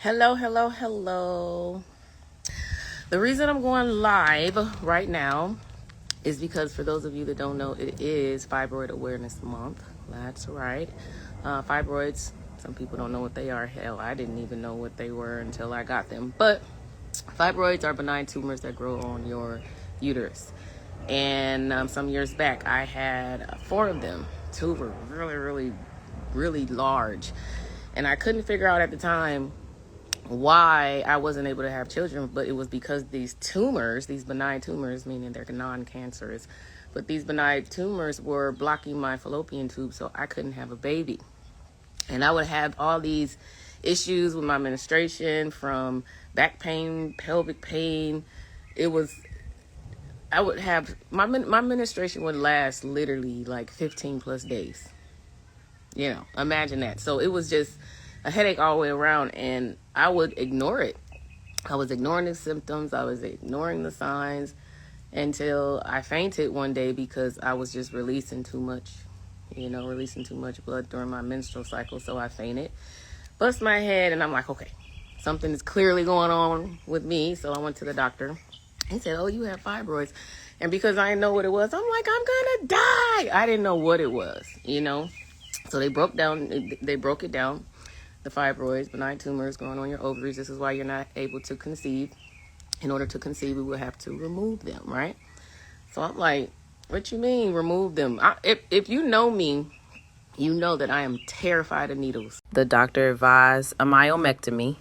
Hello. The reason I'm going live right now is because for those of you that don't know, it is Fibroid Awareness Month. That's right. Fibroids, some people don't know what they are. Hell, I didn't even know what they were until I got them. But fibroids are benign tumors that grow on your uterus. And some years back, I had 4 of them. 2 were really large. And I couldn't figure out at the time why I wasn't able to have children, but it was because these tumors, these benign tumors, meaning they're non-cancerous, but these benign tumors were blocking my fallopian tube, so I couldn't have a baby. And I would have all these issues with my menstruation, from back pain, pelvic pain. I would have, my menstruation would last literally like 15 plus days. Imagine that. So it was just a headache all the way around, and I would ignore it. I was ignoring the symptoms. I was ignoring the signs until I fainted one day because I was just releasing too much blood during my menstrual cycle. So I fainted, bust my head, and I'm like, okay, something is clearly going on with me. So I went to the doctor. He said, oh, you have fibroids. And because I didn't know what it was, I'm like, I'm gonna die. I didn't know what it was, So they broke it down. The fibroids, benign tumors growing on your ovaries. This is why you're not able to conceive. In order to conceive, we will have to remove them, right? So I'm like, what you mean remove them? If you know me, you know that I am terrified of needles. The doctor advised a myomectomy,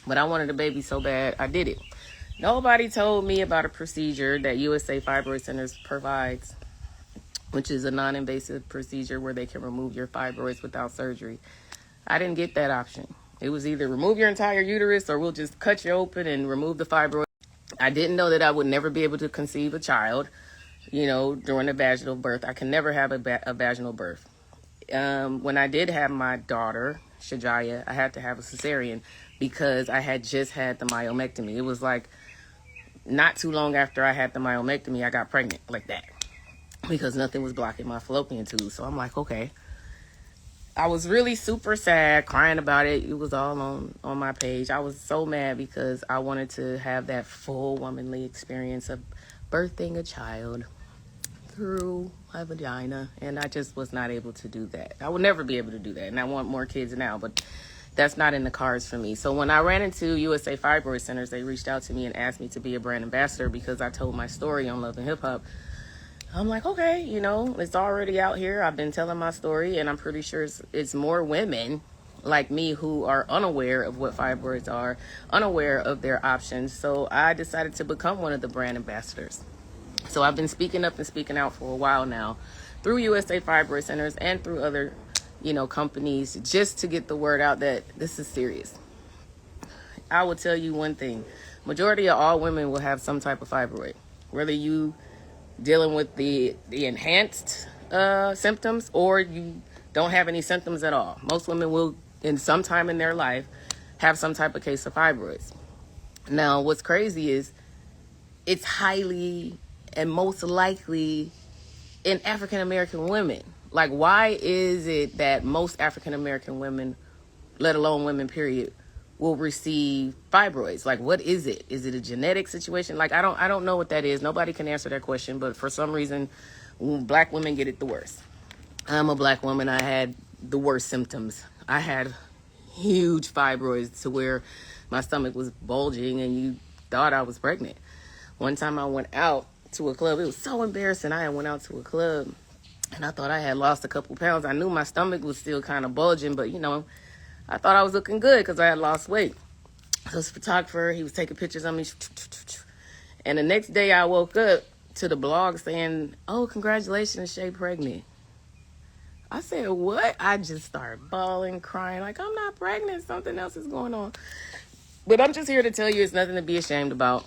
but I wanted a baby so bad, I did it. Nobody told me about a procedure that USA Fibroid Centers provides, which is a non-invasive procedure where they can remove your fibroids without surgery. I didn't get that option. It was either remove your entire uterus or we'll just cut you open and remove the fibroid. I didn't know that I would never be able to conceive a child, during a vaginal birth. I can never have a vaginal birth. When I did have my daughter, Shajaya, I had to have a cesarean because I had just had the myomectomy. It was like not too long after I had the myomectomy, I got pregnant like that because nothing was blocking my fallopian tube. So I'm like, okay. I was really super sad, crying about it. It was all on my page. I was so mad because I wanted to have that full womanly experience of birthing a child through my vagina, and I just was not able to do that. I will never be able to do that, and I want more kids now, but that's not in the cards for me. So when I ran into USA Fibroid Centers, they reached out to me and asked me to be a brand ambassador because I told my story on Love and Hip Hop. I'm like, okay, it's already out here. I've been telling my story, and I'm pretty sure it's more women like me who are unaware of what fibroids are, unaware of their options. So I decided to become one of the brand ambassadors. So I've been speaking up and speaking out for a while now through USA Fibroid Centers and through other, companies, just to get the word out that this is serious. I will tell you one thing. Majority of all women will have some type of fibroid, whether you dealing with the enhanced symptoms or you don't have any symptoms at all. Most women will, in some time in their life, have some type of case of fibroids. Now, what's crazy is it's highly and most likely in African American women. Like, why is it that most African American women, let alone women, period, will receive fibroids? Like, what is it? Is it a genetic situation? Like, I don't know what that is. Nobody can answer that question, but for some reason, black women get it the worst. I'm a black woman. I had the worst symptoms. I had huge fibroids to where my stomach was bulging and you thought I was pregnant. One time I went out to a club. It was so embarrassing. I went out to a club and I thought I had lost a couple pounds. I knew my stomach was still kind of bulging, but I thought I was looking good because I had lost weight. So this photographer, he was taking pictures of me. And the next day I woke up to the blog saying, oh, congratulations, Shay pregnant. I said, what? I just started bawling, crying, like, I'm not pregnant. Something else is going on. But I'm just here to tell you it's nothing to be ashamed about.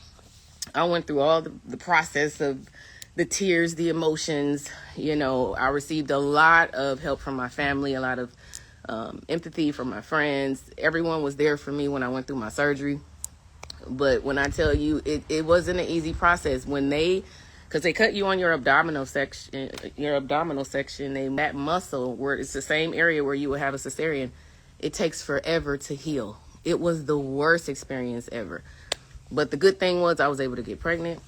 I went through all the process of the tears, the emotions. I received a lot of help from my family, a lot of empathy from my friends. Everyone was there for me when I went through my surgery. But when I tell you, it wasn't an easy process. Because they cut you on your abdominal section, that muscle where it's the same area where you would have a cesarean, it takes forever to heal. It was the worst experience ever. But the good thing was I was able to get pregnant.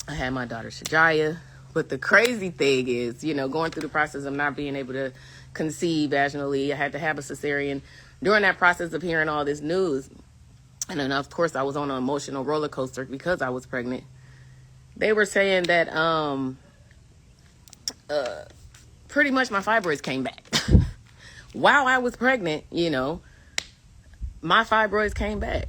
I had my daughter Shajaya. But the crazy thing is, going through the process of not being able to conceive vaginally, I had to have a cesarean. During that process of hearing all this news, and then of course I was on an emotional roller coaster because I was pregnant. They were saying that pretty much my fibroids came back. While I was pregnant, my fibroids came back.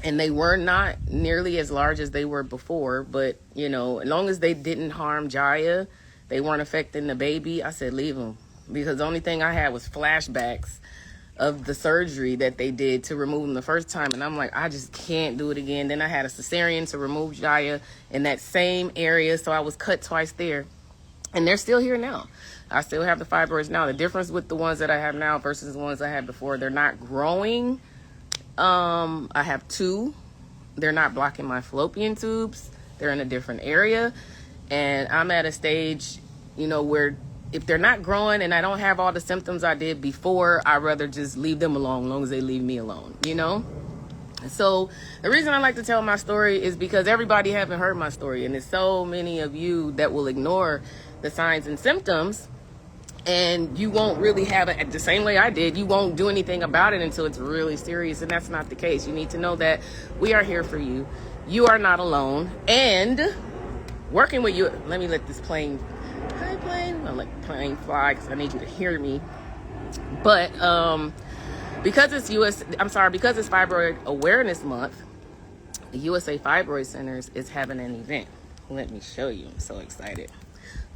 And they were not nearly as large as they were before. But, as long as they didn't harm Jaya, they weren't affecting the baby, I said leave them. Because the only thing I had was flashbacks of the surgery that they did to remove them the first time. And I'm like, I just can't do it again. Then I had a cesarean to remove Jaya in that same area. So I was cut twice there. And they're still here now. I still have the fibroids now. The difference with the ones that I have now versus the ones I had before, they're not growing. I have 2. They're not blocking my fallopian tubes. They're in a different area. And I'm at a stage, where if they're not growing and I don't have all the symptoms I did before, I'd rather just leave them alone as long as they leave me alone, So the reason I like to tell my story is because everybody haven't heard my story. And there's so many of you that will ignore the signs and symptoms. And you won't really have it the same way I did. You won't do anything about it until it's really serious. And that's not the case. You need to know that we are here for you. You are not alone. And working with you. Let me let this plane. Hi, plane. I'll let the plane fly because I need you to hear me. But because it's because it's Fibroid Awareness Month, the USA Fibroid Centers is having an event. Let me show you. I'm so excited.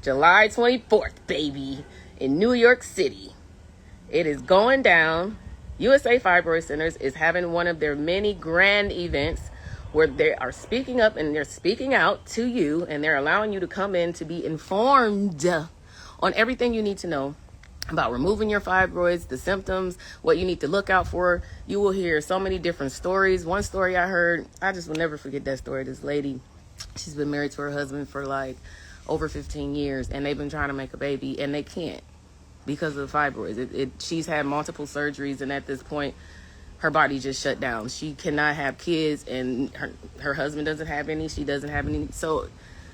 July 24th, baby. In New York City. It is going down. USA Fibroid Centers is having one of their many grand events where they are speaking up and they're speaking out to you, and they're allowing you to come in to be informed on everything you need to know about removing your fibroids, the symptoms, what you need to look out for. You will hear so many different stories. One story I heard, I just will never forget that story. This lady, she's been married to her husband for like over 15 years, and they've been trying to make a baby, and they can't. Because of fibroids. She's had multiple surgeries, and at this point, her body just shut down. She cannot have kids, and her husband doesn't have any. She doesn't have any. So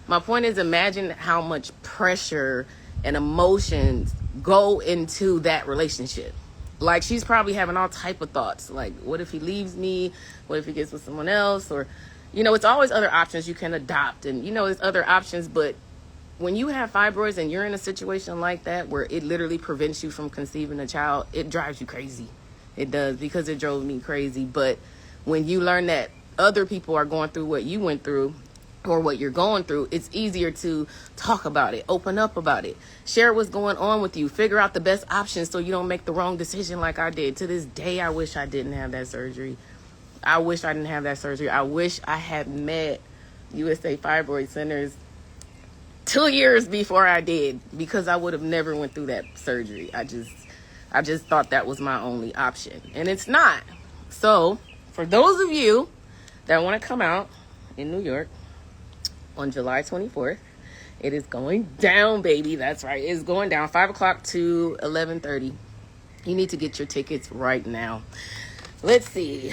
my point is, imagine how much pressure and emotions go into that relationship. Like, she's probably having all type of thoughts. Like, what if he leaves me? What if he gets with someone else? Or, it's always other options you can adopt. And, there's other options, but when you have fibroids and you're in a situation like that where it literally prevents you from conceiving a child, it drives you crazy. It does, because it drove me crazy. But when you learn that other people are going through what you went through or what you're going through, it's easier to talk about it, open up about it, share what's going on with you, figure out the best options so you don't make the wrong decision like I did. To this day, I wish I didn't have that surgery. I wish I didn't have that surgery. I wish I had met USA Fibroid Centers 2 years before I did, because I would have never went through that surgery. I just thought that was my only option, and it's not. So for those of you that want to come out in New York on July 24th, it is going down, baby. That's right. It's going down 5 o'clock to 11:30. You need to get your tickets right now. Let's see.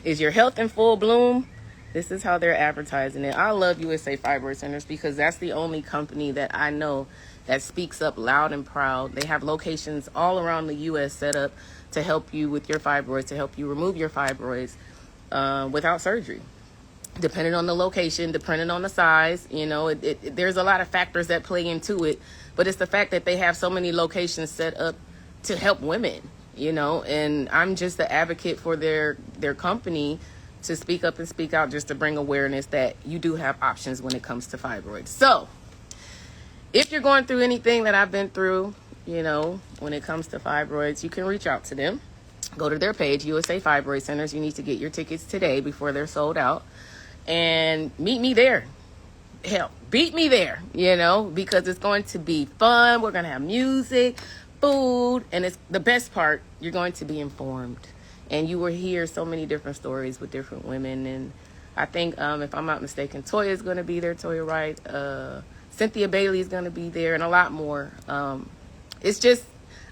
Is your health in full bloom? This is how they're advertising it. I love USA Fibroid Centers because that's the only company that I know that speaks up loud and proud. They have locations all around the U.S. set up to help you with your fibroids, to help you remove your fibroids without surgery. Depending on the location, depending on the size, there's a lot of factors that play into it. But it's the fact that they have so many locations set up to help women, and I'm just the advocate for their company to speak up and speak out, just to bring awareness that you do have options when it comes to fibroids. So if you're going through anything that I've been through, when it comes to fibroids, you can reach out to them. Go to their page, USA Fibroid Centers. You need to get your tickets today before they're sold out. And meet me there. Hell, beat me there, because it's going to be fun. We're going to have music, food, and it's the best part, you're going to be informed. And you will hear so many different stories with different women. And I think, if I'm not mistaken, Toya is going to be there, Toya Wright. Cynthia Bailey is going to be there, and a lot more. It's just,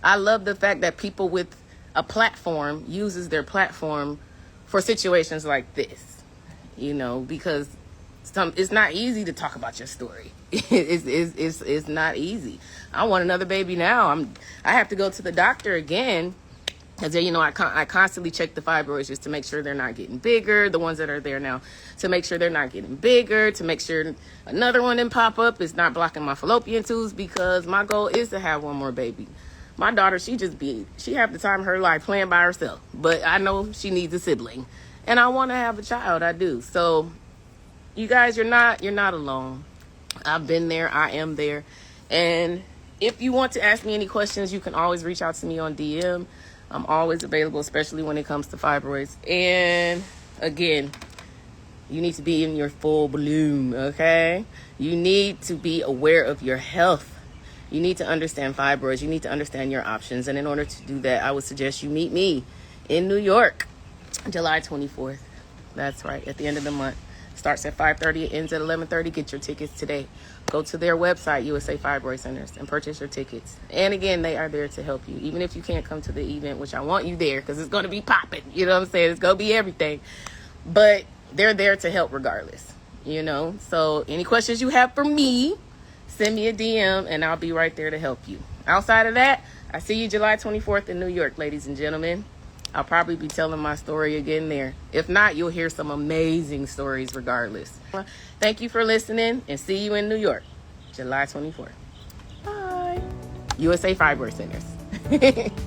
I love the fact that people with a platform uses their platform for situations like this, you know, because it's not easy to talk about your story. It's not easy. I want another baby now. I have to go to the doctor again, because, you know, I constantly check the fibroids just to make sure they're not getting bigger, the ones that are there now, to make sure they're not getting bigger, to make sure another one didn't pop up, is not blocking my fallopian tubes, because my goal is to have one more baby. My daughter, she have the time of her life playing by herself, but I know she needs a sibling, and I want to have a child. I do. So you guys, you're not alone. I've been there. I am there. And if you want to ask me any questions, you can always reach out to me on DM. I'm always available, especially when it comes to fibroids. And again, you need to be in your full bloom, okay? You need to be aware of your health. You need to understand fibroids. You need to understand your options. And in order to do that, I would suggest you meet me in New York, July 24th. That's right, at the end of the month. Starts at 5:30, it ends at 11:30. Get your tickets today. Go to their website, USA Fibroid Centers, and purchase your tickets. And again, they are there to help you. Even if you can't come to the event, which I want you there, because it's going to be popping. You know what I'm saying? It's going to be everything. But they're there to help regardless, you know? So any questions you have for me, send me a DM, and I'll be right there to help you. Outside of that, I see you July 24th in New York, ladies and gentlemen. I'll probably be telling my story again there. If not, you'll hear some amazing stories regardless. Thank you for listening, and see you in New York, July 24th. Bye. USA Fibroid Centers.